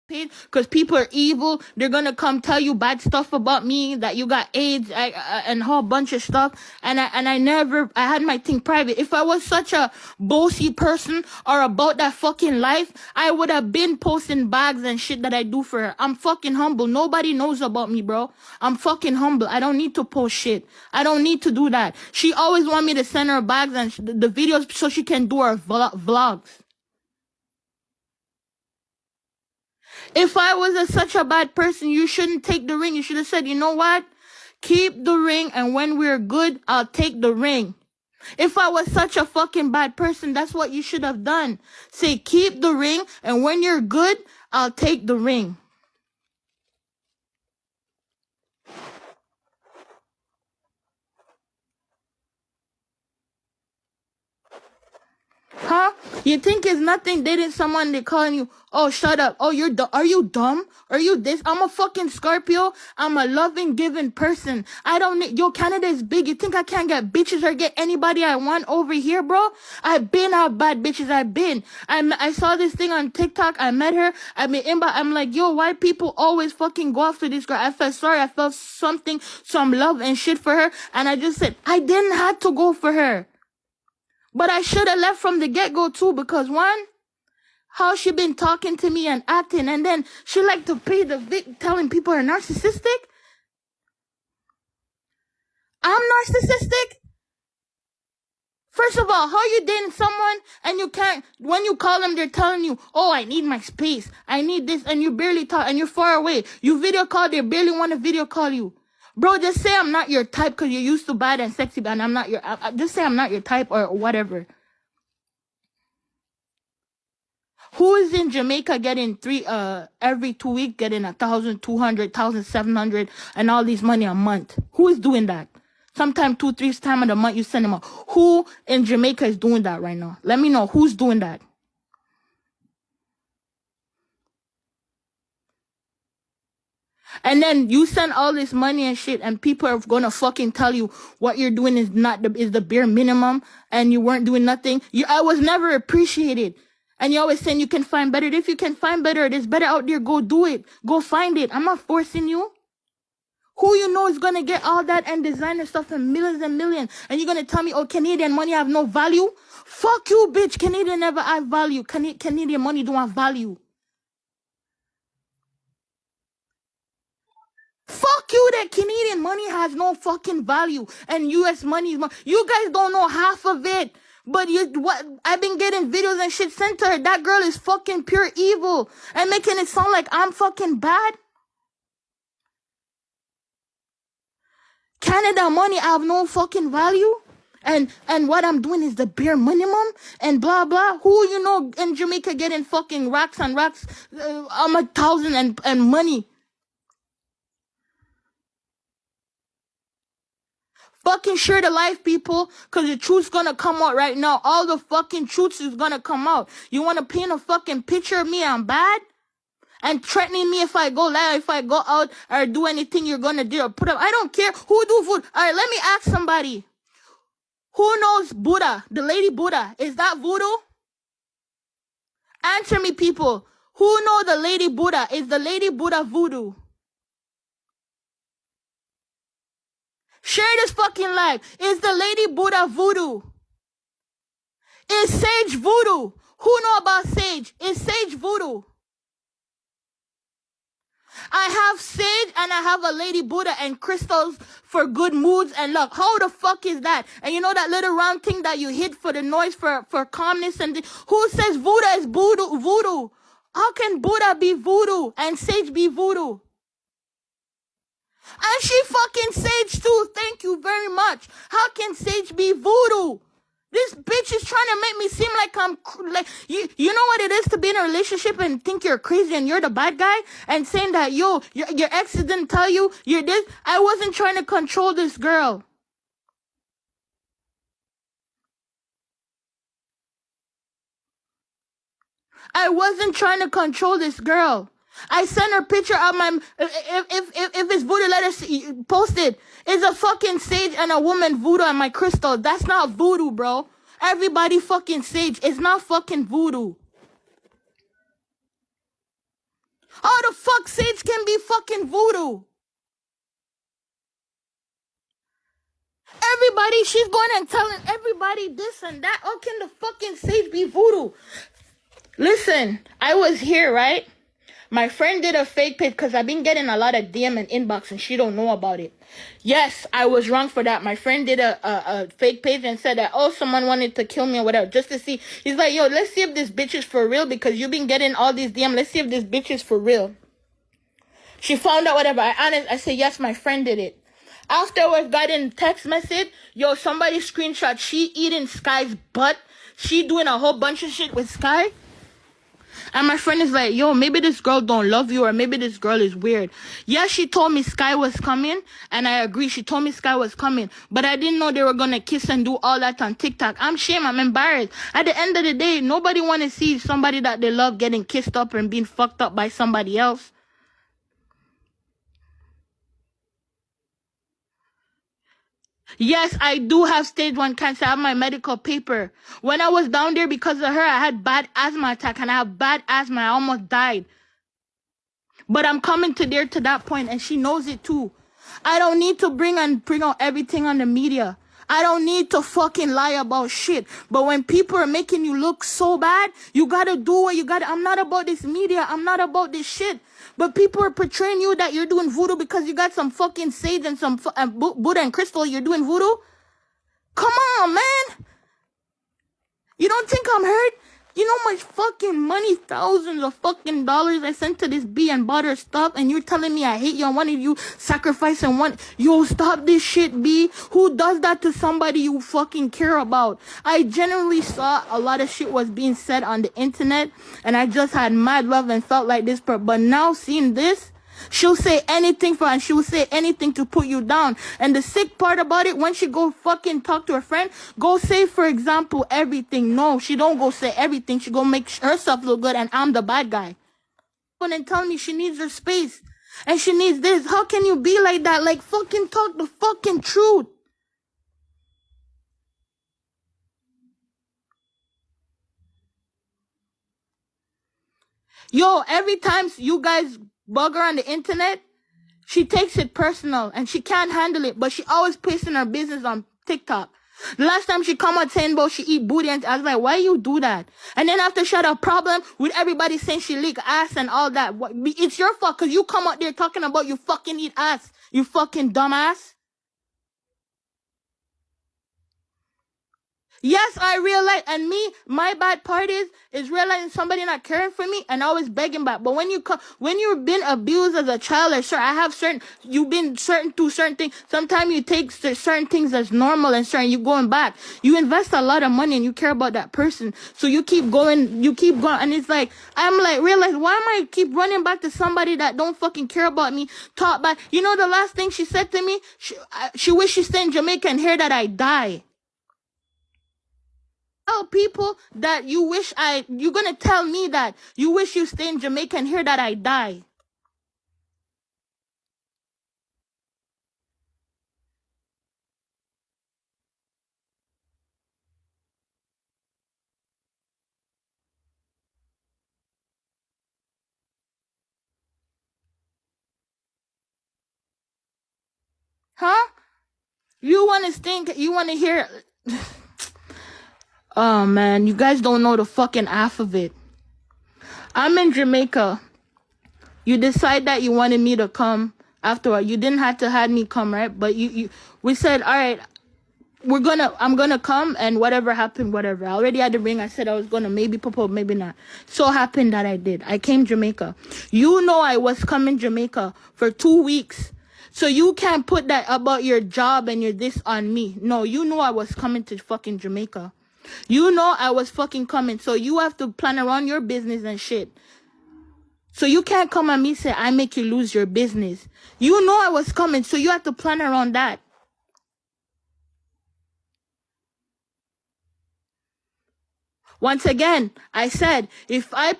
page because people are evil. They're gonna come tell you bad stuff about me, that you got AIDS and a whole bunch of stuff. And I had my thing private. If I was such a bossy person or about that fucking life, I would have been posting bags and shit that I do for her. I'm fucking humble. Nobody knows about me, bro. I'm fucking humble. I don't need to post shit. I don't need to do that. She always want me to send her bags and the videos so she can do her vlogs. If I was such a bad person, you shouldn't take the ring. You should have said, you know what? Keep the ring, and when we're good, I'll take the ring. If I was such a fucking bad person, that's what you should have done. Say, keep the ring, and when you're good, I'll take the ring. Huh? You think it's nothing dating someone, they calling you, oh, shut up. Oh, are you dumb? Are you this? I'm a fucking Scorpio. I'm a loving, giving person. I don't need, Canada is big. You think I can't get bitches or get anybody I want over here, bro? I've been out bad bitches. I saw this thing on TikTok. I met her. I'm like, yo, why people always fucking go after this girl? I felt sorry. I felt some love and shit for her. And I just said, I didn't have to go for her. But I should have left from the get-go too, because one, how she been talking to me and acting, and then she like to pay the telling people are narcissistic. I'm narcissistic? First of all, how you dating someone and you can't, when you call them, they're telling you, oh, I need my space, I need this, and you barely talk, and you're far away. You video call, they barely want to video call you. Bro, just say I'm not your type because you're used to bad and sexy, and I'm not your, just say I'm not your type or whatever. Who is in Jamaica getting every 2 weeks, getting 1,200, 1,700 and all these money a month? Who is doing that? Sometimes 2-3 times of the month you send them out. Who in Jamaica is doing that right now? Let me know who's doing that. And then you send all this money and shit, and people are gonna fucking tell you what you're doing is the bare minimum, and you weren't doing nothing. I was never appreciated. And you always saying you can find better. If you can find better, there's better out there, go do it. Go find it. I'm not forcing you. Who you know is gonna get all that and designer stuff and millions, and you're gonna tell me, oh, Canadian money have no value? Fuck you, bitch. Canadian never have value. Canadian money don't have value. Fuck you, that Canadian money has no fucking value, and US money is you guys don't know half of it. But I've been getting videos and shit sent to her. That girl is fucking pure evil and making it sound like I'm fucking bad. Canada money have no fucking value. And what I'm doing is the bare minimum and blah blah. Who you know in Jamaica getting fucking racks and racks, I'm 1,000 and money. Fucking share the life, people, because the truth's gonna come out right now. All the fucking truths is gonna come out. You wanna paint a fucking picture of me I'm bad? And threatening me if I go live, if I go out or do anything you're gonna do or put up. I don't care who do food. Alright, let me ask somebody. Who knows Buddha? The lady Buddha. Is that voodoo? Answer me, people. Who know the lady Buddha? Is the lady Buddha voodoo? Share this fucking live. Is the lady Buddha voodoo? Is Sage voodoo? Who know about Sage? Is Sage voodoo? I have Sage and I have a lady Buddha and crystals for good moods and luck. How the fuck is that? And you know that little round thing that you hit for the noise for calmness and who says Buddha is voodoo? How can Buddha be voodoo and Sage be voodoo? And she fucking Sage too. Thank you very much. How can Sage be voodoo? This bitch is trying to make me seem like I'm like you know what it is to be in a relationship and think you're crazy and you're the bad guy and saying that your ex didn't tell you you're this. I wasn't trying to control this girl. I wasn't trying to control this girl. I sent her picture of my if it's voodoo, let us post it. It's a fucking Sage and a woman voodoo on my crystal. That's not voodoo, bro. Everybody fucking Sage. It's not fucking voodoo. fuck Sage can be fucking voodoo? Everybody, she's going and telling everybody this and that. Oh, can the fucking Sage be voodoo? Listen, I was here, right? My friend did a fake page because I've been getting a lot of DM and inbox and she don't know about it. Yes, I was wrong for that. My friend did a fake page and said that, oh, someone wanted to kill me or whatever, just to see. He's like, yo, let's see if this bitch is for real because you've been getting all these DM. Let's see if this bitch is for real. She found out whatever. I said, yes, my friend did it. Afterwards, got in text message, yo, somebody screenshot she eating Sky's butt. She doing a whole bunch of shit with Sky. And my friend is like, yo, maybe this girl don't love you or maybe this girl is weird. Yeah, she told me Sky was coming, and I agree. She told me Sky was coming, but I didn't know they were going to kiss and do all that on TikTok. I'm ashamed. I'm embarrassed. At the end of the day, nobody want to see somebody that they love getting kissed up and being fucked up by somebody else. Yes, I do have stage 1 cancer. I have my medical paper. When I was down there because of her, I had bad asthma attack and I have bad asthma. I almost died. But I'm coming to there to that point and she knows it too. I don't need to bring out everything on the media. I don't need to fucking lie about shit. But when people are making you look so bad, you gotta do what you gotta. I'm not about this media. I'm not about this shit. But people are portraying you that you're doing voodoo because you got some fucking sage and some Buddha and crystal. You're doing voodoo? Come on, man. You don't think I'm hurt? You know how much fucking money, thousands of fucking dollars I sent to this B and bought her stuff, and you're telling me I hate you and one of you sacrificing one. Yo, stop this shit, B. Who does that to somebody you fucking care about? I genuinely saw a lot of shit was being said on the internet, and I just had mad love and felt like this, but now seeing this, she'll say anything for, and she'll say anything to put you down. And the sick part about it, when she go fucking talk to her friend, go say, for example, everything. No, she don't go say everything. She go make herself look good, and I'm the bad guy. And tell me she needs her space, and she needs this. How can you be like that? Like, fucking talk the fucking truth. Yo, every time you guys bug her on the internet, she takes it personal and she can't handle it, but she always posting her business on TikTok. The last time she come out saying about she eat booty, and I was like, why you do that? And then after she had a problem with everybody saying she lick ass and all that, it's your fault because you come out there talking about you fucking eat ass, you fucking dumbass. Yes, I realize, and me, my bad part is realizing somebody not caring for me and always begging back. But when you've been abused as a child, or sure, you've been through certain things. Sometimes you take certain things as normal and certain you going back. You invest a lot of money and you care about that person, so you keep going, and it's like I'm like realize why am I keep running back to somebody that don't fucking care about me? Talk back. You know the last thing she said to me, she wish she stayed in Jamaica and hear that I die. Tell people that you're gonna tell me that you wish you stay in Jamaica and hear that I die. Huh? You wanna hear oh man, you guys don't know the fucking half of it. I'm in Jamaica. You decide that you wanted me to come afterward. You didn't have to have me come, right? But we said, all right, I'm gonna come, and whatever happened, whatever. I already had the ring. I said I was gonna maybe propose, maybe not. So happened that I did. I came Jamaica. You know I was coming Jamaica for 2 weeks. So you can't put that about your job and your this on me. No, you know I was coming to fucking Jamaica. You know I was fucking coming. So you have to plan around your business and shit. So you can't come at me and say I make you lose your business. You know I was coming, so you have to plan around that. Once again, I said, if I